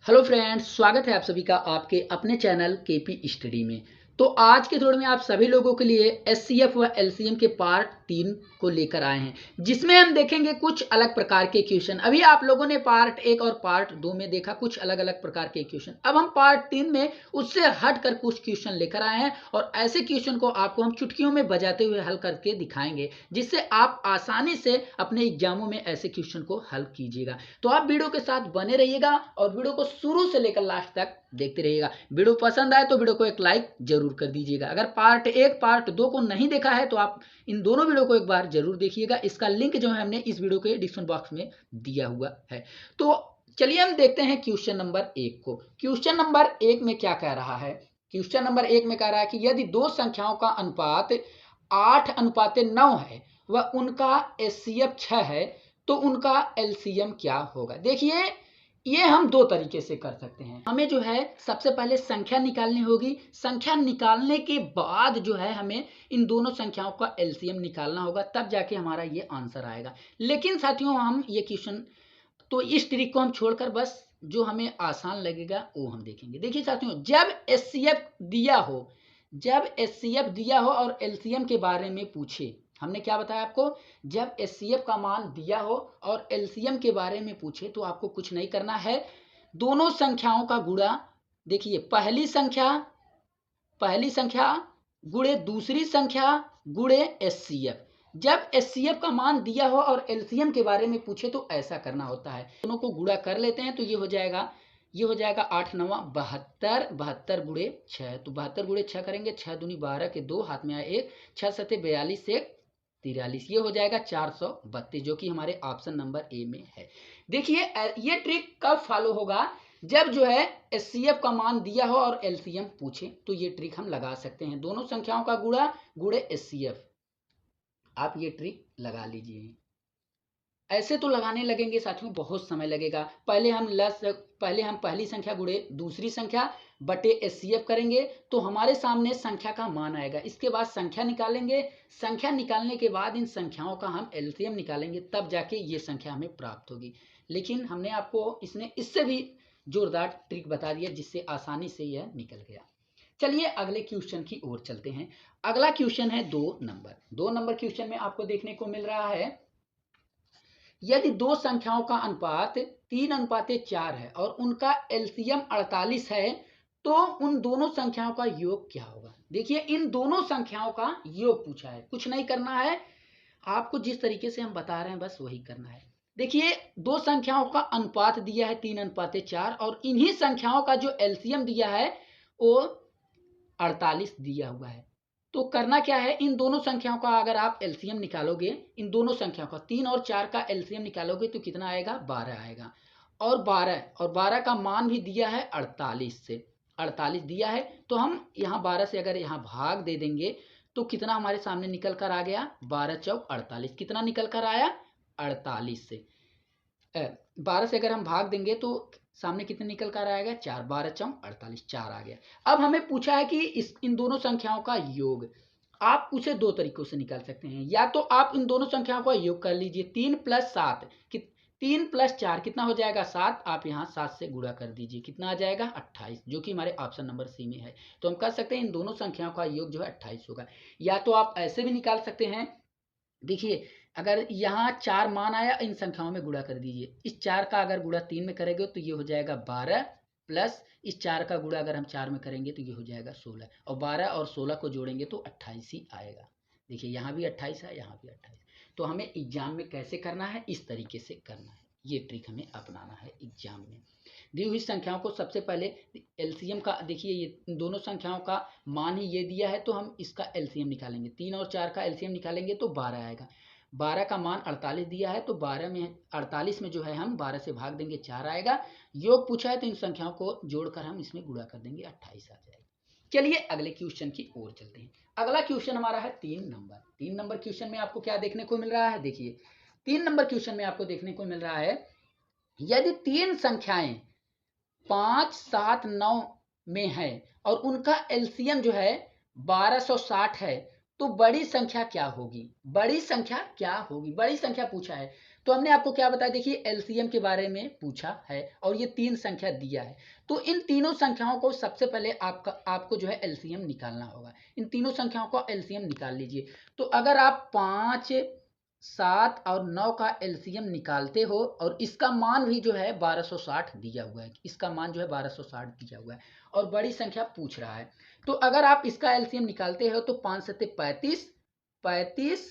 Hello friends, स्वागत है आप सभी का आपके अपने चैनल केपी स्टडी में। तो आज के दौर में आप सभी लोगों के लिए एचसीएफ व एलसीएम के पार्ट 3 को लेकर आए हैं, जिसमें हम देखेंगे कुछ अलग प्रकार के क्वेश्चन। अभी आप लोगों ने पार्ट 1 और पार्ट 2 में देखा कुछ अलग अलग प्रकार के क्वेश्चन। अब हम पार्ट 3 में उससे हट कर कुछ क्वेश्चन लेकर आए हैं और ऐसे क्वेश्चन को आपको हम चुटकियों में बजाते हुए हल करके दिखाएंगे, जिससे आप आसानी से अपने एग्जामों में ऐसे क्वेश्चन को हल कीजिएगा। तो आप वीडियो के साथ बने रहिएगा और वीडियो को शुरू से लेकर लास्ट तक देखते रहिएगा। वीडियो पसंद आए तो वीडियो को एक लाइक जरूर कर दीजिएगा। अगर पार्ट 1 पार्ट 2 को नहीं देखा है तो आप इन दोनों वीडियो को एक बार जरूर देखिएगा। इसका लिंक जो है हमने इस वीडियो के डिस्क्रिप्शन बॉक्स में दिया हुआ है। तो चलिए हम देखते हैं क्वेश्चन नंबर 1 को। क्वेश्चन नंबर 1 में क्या कह रहा है? क्वेश्चन नंबर 1 में कह रहा है कि यदि दो संख्याओं का अनुपात 8:9 है व उनका एचसीएफ 6 है तो उनका एलसीएम क्या होगा। देखिए, ये हम दो तरीके से कर सकते हैं। हमें जो है सबसे पहले संख्या निकालनी होगी। संख्या निकालने के बाद जो है हमें इन दोनों संख्याओं का एलसीएम निकालना होगा, तब जाके हमारा ये आंसर आएगा। लेकिन साथियों, हम ये क्वेश्चन तो इस ट्रिक को हम छोड़कर बस जो हमें आसान लगेगा वो हम देखेंगे। देखिए साथियों, जब एचसीएफ दिया हो और एलसीएम के बारे में पूछे, हमने क्या बताया आपको, जब एचसीएफ का मान दिया हो और एलसीएम के बारे में पूछे तो आपको कुछ नहीं करना है, दोनों संख्याओं का गुणा। देखिए, पहली संख्या गुणे दूसरी संख्या गुणे एचसीएफ। जब एचसीएफ का मान दिया हो और एलसीएम के बारे में पूछे तो ऐसा करना होता है। दोनों को गुणा कर लेते हैं तो ये हो जाएगा 8 9 72, 72 गुणे 6। तो 72 गुणे 6 करेंगे, 6 दूनी 12 के 2 हाथ में आया 1, 6 सते 42 से 43, ये हो जाएगा 432, जो कि हमारे ऑप्शन नंबर ए में है। देखिए, ये ट्रिक कब फॉलो होगा, जब जो है एचसीएफ का मान दिया हो और एलसीएम पूछे तो ये ट्रिक हम लगा सकते हैं। दोनों संख्याओं का गुणा गुणे एचसीएफ, आप ये ट्रिक लगा लीजिए। ऐसे तो लगाने लगेंगे साथियों बहुत समय लगेगा। पहले हम पहली संख्या गुणे दूसरी संख्या बटे एचसीएफ करेंगे तो हमारे सामने संख्या का मान आएगा। इसके बाद संख्या निकालेंगे, संख्या निकालने के बाद इन संख्याओं का हम एलसीएम निकालेंगे, तब जाके ये संख्या हमें प्राप्त होगी। लेकिन हमने आपको इससे भी जोरदार ट्रिक बता दिया, जिससे आसानी से यह निकल गया। चलिए अगले क्वेश्चन की ओर चलते हैं। अगला क्वेश्चन है 2 नंबर क्वेश्चन में आपको देखने को मिल रहा है, यदि दो संख्याओं का अनुपात 3:4 है और उनका एलसीएम 48 है तो उन दोनों संख्याओं का योग क्या होगा। देखिए, इन दोनों संख्याओं का योग पूछा है, कुछ नहीं करना है आपको, जिस तरीके से हम बता रहे हैं बस वही करना है। देखिए, दो संख्याओं का अनुपात दिया है 3:4 और इन्हीं संख्याओं का जो एलसीएम दिया है वो 48 दिया हुआ है। तो करना क्या है, इन दोनों संख्याओं का अगर आप एलसीएम निकालोगे, इन दोनों संख्याओं का 3 और 4 का एलसीएम निकालोगे तो कितना आएगा, 12 आएगा। और 12 का मान भी दिया है 48 से, 48 दिया है। तो हम यहाँ 12 से अगर यहाँ भाग दे देंगे तो कितना हमारे सामने निकल कर आ गया, 12 चौक 48। कितना निकल कर आया, 48 से 12 से अगर हम भाग देंगे तो सामने कितने निकल कर आएगा, 4, 12 चौक 48, 4 आ गया। अब हमें पूछा है कि इन दोनों संख्याओं का योग। आप उसे दो तरीकों से निकाल सकते हैं, या तो आप इन दोनों संख्याओं का योग कर लीजिए, 3 + 7 3 + 4 कितना हो जाएगा, 7। आप यहाँ 7 से गुणा कर दीजिए, कितना आ जाएगा, 28, जो कि हमारे ऑप्शन नंबर सी में है। तो हम कह सकते हैं इन दोनों संख्याओं का योग जो है 28 होगा। या तो आप ऐसे भी निकाल सकते हैं। देखिए, अगर यहाँ 4 मान आया, इन संख्याओं में गुणा कर दीजिए। इस 4 का अगर गुणा 3 में करेंगे तो ये हो जाएगा 12, प्लस इस 4 का गुणा अगर हम 4 में करेंगे तो ये हो जाएगा 16, और 12 और 16 को जोड़ेंगे तो 28 ही आएगा। देखिए, यहाँ भी 28 है, यहाँ भी 28। तो हमें एग्जाम में कैसे करना है, इस तरीके से करना है। ये ट्रिक हमें अपनाना है एग्जाम में। दी हुई संख्याओं को सबसे पहले एलसीएम का, देखिए ये दोनों संख्याओं का मान ही ये दिया है तो हम इसका एलसीएम निकालेंगे। 3 और 4 का एलसीएम निकालेंगे तो 12 आएगा। 12 का मान 48 दिया है तो 48 में जो है हम 12 से भाग देंगे, 4 आएगा। योग पूछा है तो इन संख्याओं को जोड़कर हम इसमें गुणा कर देंगे, 28 आ जाएगा। चलिए अगले क्वेश्चन की ओर चलते हैं। अगला क्वेश्चन हमारा है 3 नंबर क्वेश्चन में आपको क्या देखने को मिल रहा है। देखिए, 3 नंबर क्वेश्चन में आपको देखने को मिल रहा है, यदि 3 संख्याएं 5 7 9 में है और उनका एलसीएम जो है 1260 है तो बड़ी संख्या क्या होगी। बड़ी संख्या पूछा है तो हमने आपको क्या बताया, देखिए एलसीएम के बारे में पूछा है और ये 3 संख्या दिया है। तो इन तीनों संख्याओं को सबसे पहले आपको जो है एलसीएम निकालना होगा। इन तीनों संख्याओं का एलसीएम निकाल लीजिए। तो अगर आप 5, 7 और 9 का एलसीएम निकालते हो और इसका मान भी जो है 1260 दिया हुआ है, इसका मान जो है 1260 दिया हुआ है और बड़ी संख्या पूछ रहा है। तो अगर आप इसका एलसीएम निकालते हो तो 5 सत्ते 35, 35,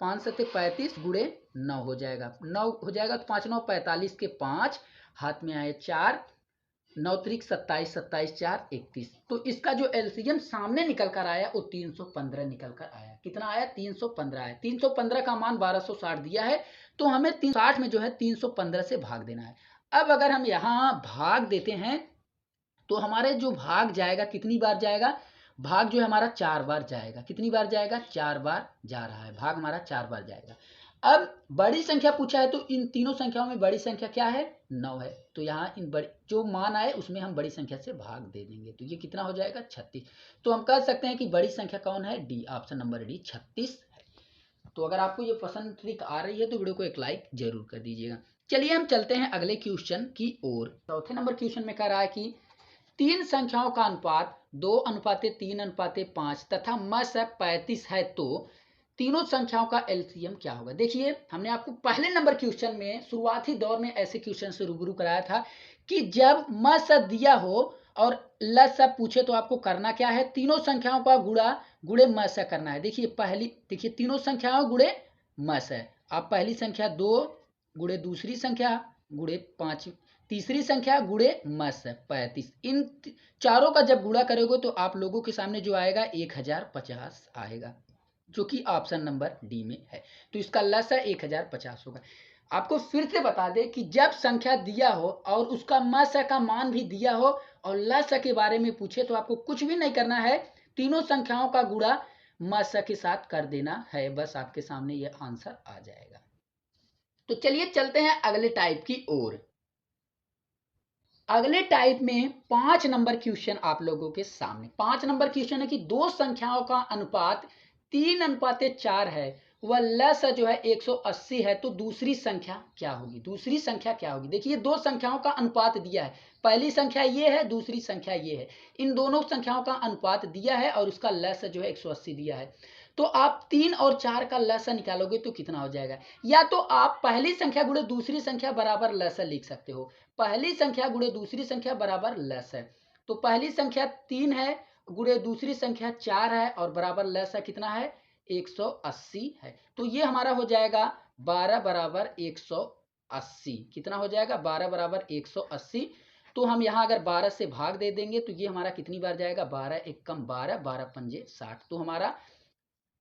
5 सत्ते 35 गुणे 9 हो जाएगा, 9 हो जाएगा तो 5 9 45 के 5, हाथ में आए 4, 9 त्रिक 27, 27 4 31। तो इसका जो एलसीएम सामने निकल कर आया वो 315 निकल कर आया। कितना आया? 315 आया। 315 का मान 1260 दिया है तो हमें 360 में जो है 315 से भाग देना है। अब अगर हम यहाँ भाग देते हैं तो हमारे जो भाग जाएगा कितनी बार जाएगा? भाग जो है हमारा 4 बार जाएगा। कितनी बार जाएगा? 4 बार जा रहा है, भाग हमारा 4 बार जाएगा। अब बड़ी संख्या पूछा है तो इन तीनों संख्याओं में बड़ी संख्या क्या है? 9 है। तो यहाँ इन बड़ी जो मान आए उसमें हम बड़ी संख्या से भाग दे देंगे तो ये कितना हो जाएगा? 36। तो हम कह सकते हैं कि बड़ी संख्या कौन है? डी, ऑप्शन नंबर डी 36 है। तो अगर आपको ये पसंद ट्रिक आ रही है तो वीडियो को एक लाइक जरूर कर दीजिएगा। चलिए हम चलते हैं अगले क्वेश्चन की ओर। चौथे नंबर क्वेश्चन में कह रहा है कि 3 संख्याओं का अनुपात 2:3:5 तथा मस 35 है तो तीनों संख्याओं का एलसीएम क्या होगा? देखिए हमने आपको पहले नंबर क्वेश्चन में शुरुआती दौर में ऐसे क्वेश्चन से रूबरू कराया था कि जब मस दिया हो और लस पूछे तो आपको करना क्या है? तीनों संख्याओं का गुणे मस करना है। देखिए तीनों संख्याओं गुणे मस है। आप पहली संख्या 2 गुणे दूसरी संख्या गुणे 5, तीसरी संख्या गुणे मस 35, इन चारों का जब गुणा करोगे तो आप लोगों के सामने जो आएगा 1050 आएगा, जो कि ऑप्शन नंबर डी में है। तो इसका लसा 1050 होगा। आपको फिर से बता दें कि जब संख्या दिया हो और उसका मस का मान भी दिया हो और लस के बारे में पूछे तो आपको कुछ भी नहीं करना है, तीनों संख्याओं का गुणा मस के साथ कर देना है, बस आपके सामने यह आंसर आ जाएगा। तो चलिए चलते हैं अगले टाइप की ओर। अगले टाइप में 5 नंबर क्वेश्चन आप लोगों के सामने। 5 नंबर क्वेश्चन है कि दो संख्याओं का अनुपात 3:4 है, वह लस जो है 180 है तो दूसरी संख्या क्या होगी? दूसरी संख्या क्या होगी? देखिए दो संख्याओं का अनुपात दिया है, पहली संख्या ये है, दूसरी संख्या ये है। इन दोनों संख्याओं का अनुपात दिया है और उसका लस जो है 180 दिया है। तो आप 3 और 4 का लस निकालोगे तो कितना हो जाएगा? या तो आप पहली संख्या गुणे दूसरी संख्या बराबर लस लिख सकते हो। पहली संख्या गुणे दूसरी संख्या बराबर लस है। तो पहली संख्या 3 है गुणे दूसरी संख्या 4 है और बराबर लस है कितना है? 180 है। तो ये हमारा हो जाएगा 12 बराबर 180। कितना हो जाएगा? 12 बराबर 180। तो हम यहाँ अगर 12 से भाग दे देंगे तो ये हमारा कितनी बार जाएगा? 12 एक कम 12, 12 पंजे 60। तो हमारा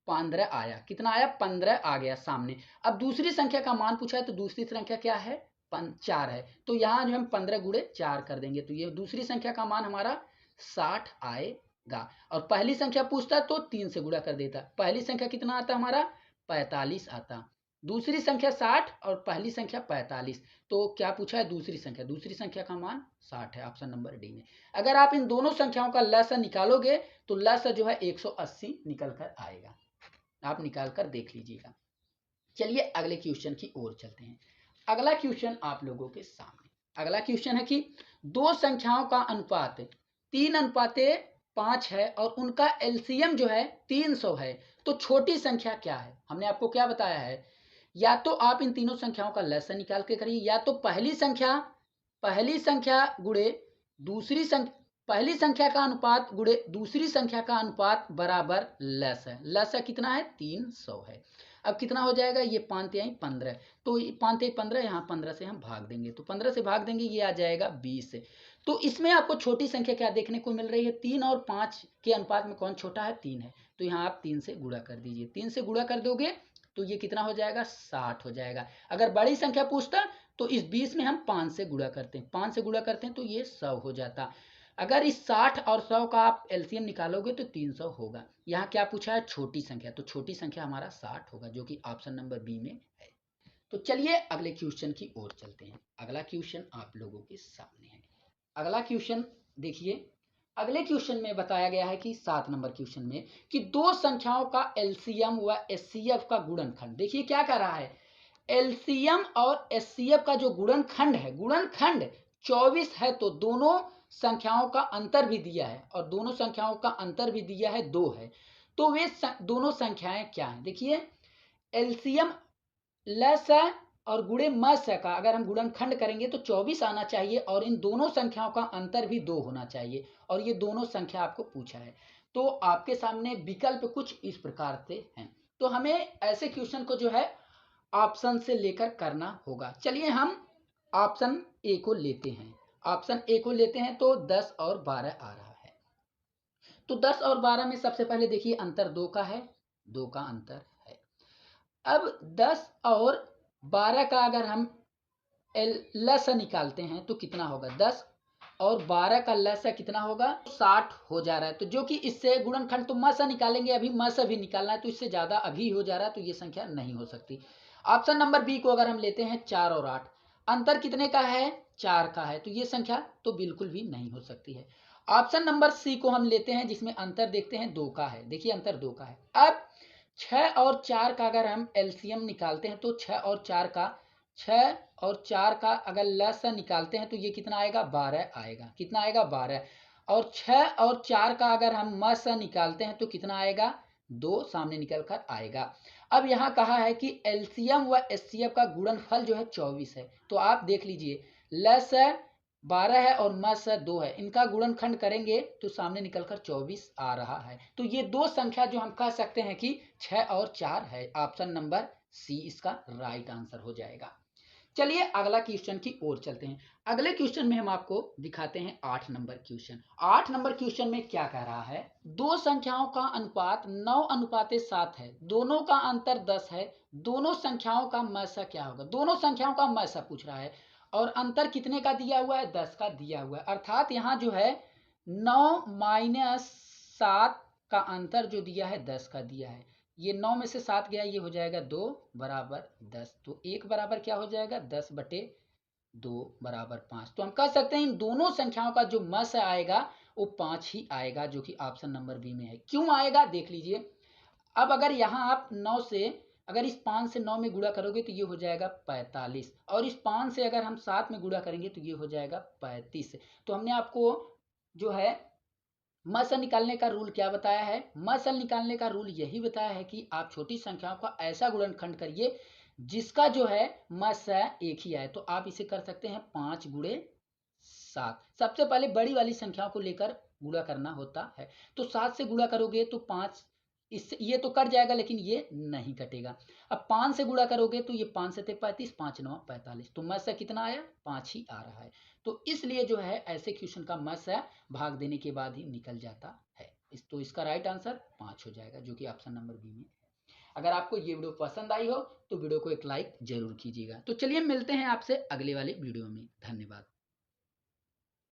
15 आया। कितना आया? 15 आ गया सामने। अब दूसरी संख्या का मान पूछा है तो दूसरी संख्या क्या है? 4 है। तो यहाँ जो हम 15 गुणे 4 कर देंगे तो ये दूसरी संख्या का मान हमारा 60 आएगा। और पहली संख्या पूछता तो 3 से गुणा कर देता। पहली संख्या कितना आता हमारा? 45 आता। दूसरी संख्या 60 और पहली संख्या 45। तो क्या पूछा है? दूसरी संख्या। दूसरी संख्या का मान 60 है, ऑप्शन नंबर डी में। अगर आप इन दोनों संख्याओं का लसा निकालोगे तो लसा जो है 180 निकल कर आएगा। आप निकाल कर देख लीजिएगा। चलिए अगले क्वेश्चन की ओर चलते हैं। अगला क्वेश्चन आप लोगों के सामने। अगला क्वेश्चन है कि दो संख्याओं का अनुपात 3:5 है और उनका एलसीएम जो है 300 है तो छोटी संख्या क्या है? हमने आपको क्या बताया है? या तो आप इन तीनों संख्याओं का लसागु निकाल के करिए, या तो पहली संख्या गुणे दूसरी संख्या, पहली संख्या का अनुपात गुणे दूसरी संख्या का अनुपात बराबर लस है। लस कितना है? 300 है। अब कितना हो जाएगा? ये 5 आई 15, तो 5 आई 15, यहाँ 15 से हम भाग देंगे तो 15 से भाग देंगे ये आ जाएगा 20। तो इसमें आपको छोटी संख्या क्या देखने को मिल रही है? 3 और 5 के अनुपात में कौन छोटा है? 3 है। तो यहाँ आप 3 से गुणा कर दीजिए। 3 से गुणा कर दोगे तो ये कितना हो जाएगा? 60 हो जाएगा। अगर बड़ी संख्या पूछता तो इस 20 में हम 5 से गुणा करते हैं, 5 से गुणा करते हैं तो ये 100 हो जाता। अगर इस 60 और 100 का आप एलसीएम निकालोगे तो 300 होगा। यहाँ क्या पूछा है? छोटी संख्या। तो छोटी संख्या हमारा 60 होगा, जो कि ऑप्शन नंबर बी में है। तो चलिए अगले क्वेश्चन की ओर चलते हैं। अगला क्वेश्चन आप लोगों के सामने है। अगला क्वेश्चन देखिए, अगले क्वेश्चन में बताया गया है कि 7 नंबर क्वेश्चन में कि दो संख्याओं का एलसीएम व एचसीएफ का गुणनखंड। देखिए क्या कर रहा है? एलसीएम और एचसीएफ का जो गुणनखंड है, गुणनखंड 24 है, तो दोनों संख्याओं का अंतर भी दिया है और दोनों संख्याओं का अंतर भी दिया है 2 है। तो वे दोनों संख्याएं क्या हैं? देखिए, एलसीएम लस है और गुणे मस है का अगर हम गुणनखंड करेंगे तो 24 आना चाहिए और इन दोनों संख्याओं का अंतर भी 2 होना चाहिए और ये दोनों संख्या आपको पूछा है। तो आपके सामने विकल्प कुछ इस प्रकार से हैं। तो हमें ऐसे क्वेश्चन को जो है ऑप्शन से लेकर करना होगा। चलिए हम ऑप्शन ए को लेते हैं। ऑप्शन ए को लेते हैं तो 10 और 12 आ रहा है। तो 10 और 12 में सबसे पहले देखिए अंतर 2 का है, 2 का अंतर है। अब 10 और 12 का अगर हम लसा निकालते हैं तो कितना होगा? 10 और 12 का लसा कितना होगा? 60 हो जा रहा है। तो जो कि इससे गुणनखंड तो मसा निकालेंगे, अभी मसा भी निकालना है तो इससे ज़्यादा अभी हो जा रहा है, तो ये संख्या नहीं हो सकती। ऑप्शन नंबर बी को अगर हम लेते हैं 4 और 8, अंतर कितने का है? 4 का है, तो ये संख्या तो बिल्कुल भी नहीं हो सकती है। ऑप्शन नंबर सी को हम लेते हैं जिसमें अंतर देखते हैं 2 का है। देखिए अंतर 2 का है। अब 6 और 4 का अगर हम एलसीएम निकालते हैं तो 6 और 4 का अगर लसा निकालते हैं तो ये कितना आएगा? 12 आएगा। कितना आएगा? 12। और 6 और 4 का अगर हम मसा निकालते हैं तो कितना आएगा? 2 सामने निकल कर आएगा। अब यहाँ कहा है कि एलसीएम व एचसीएफ का गुणनफल जो है 24 है। तो आप देख लीजिए, लस 12 है और मस 2 है, इनका गुणनखंड करेंगे तो सामने निकलकर 24 आ रहा है। तो ये दो संख्या जो हम कह सकते हैं कि 6 और 4 है। ऑप्शन नंबर सी इसका राइट आंसर हो जाएगा। चलिए अगला क्वेश्चन की ओर चलते हैं। अगले क्वेश्चन में हम आपको दिखाते हैं 8 नंबर क्वेश्चन। 8 नंबर क्वेश्चन में क्या कह रहा है? दो संख्याओं का अनुपात 9:7 है, दोनों का अंतर 10 है, दोनों संख्याओं का मसा क्या होगा? दोनों संख्याओं का मसा पूछ रहा है और अंतर कितने का दिया हुआ है? 10 का दिया हुआ है। अर्थात यहाँ जो है 9-7 का अंतर जो दिया है 10 का दिया है। ये 9 में से 7 गया, ये हो जाएगा 2 बराबर 10। तो 1 बराबर क्या हो जाएगा? 10/2 बराबर 5। तो हम कह सकते हैं इन दोनों संख्याओं का जो मस आएगा वो 5 ही आएगा, जो कि ऑप्शन नंबर बी में है। क्यों आएगा देख लीजिए। अब अगर यहाँ आप 9 से अगर इस 5 से 9 में गुणा करोगे तो ये हो जाएगा 45 और इस 5 से अगर हम 7 में गुणा करेंगे तो ये हो जाएगा 35। तो हमने आपको जो है मसल निकालने का रूल क्या बताया है? मसल निकालने का रूल यही बताया है कि आप छोटी संख्याओं का ऐसा गुणनखंड करिए जिसका जो है मस एक ही आए। तो आप इसे कर सकते हैं 5×7। सबसे पहले बड़ी वाली संख्याओं को लेकर गुणा करना होता है। तो 7 से गुणा करोगे तो 5, इससे ये तो कट जाएगा लेकिन ये नहीं कटेगा। अब 5 से गुणा करोगे तो ये 5 से 35, 5×9 45। तो मस कितना आया? 5 ही आ रहा है। तो इसलिए जो है ऐसे क्वेश्चन का मस भाग देने के बाद ही निकल जाता है। तो इसका राइट आंसर 5 हो जाएगा, जो कि ऑप्शन नंबर बी में है। अगर आपको ये वीडियो पसंद आई हो तो वीडियो को एक लाइक जरूर कीजिएगा। तो चलिए मिलते हैं आपसे अगले वाले वीडियो में। धन्यवाद।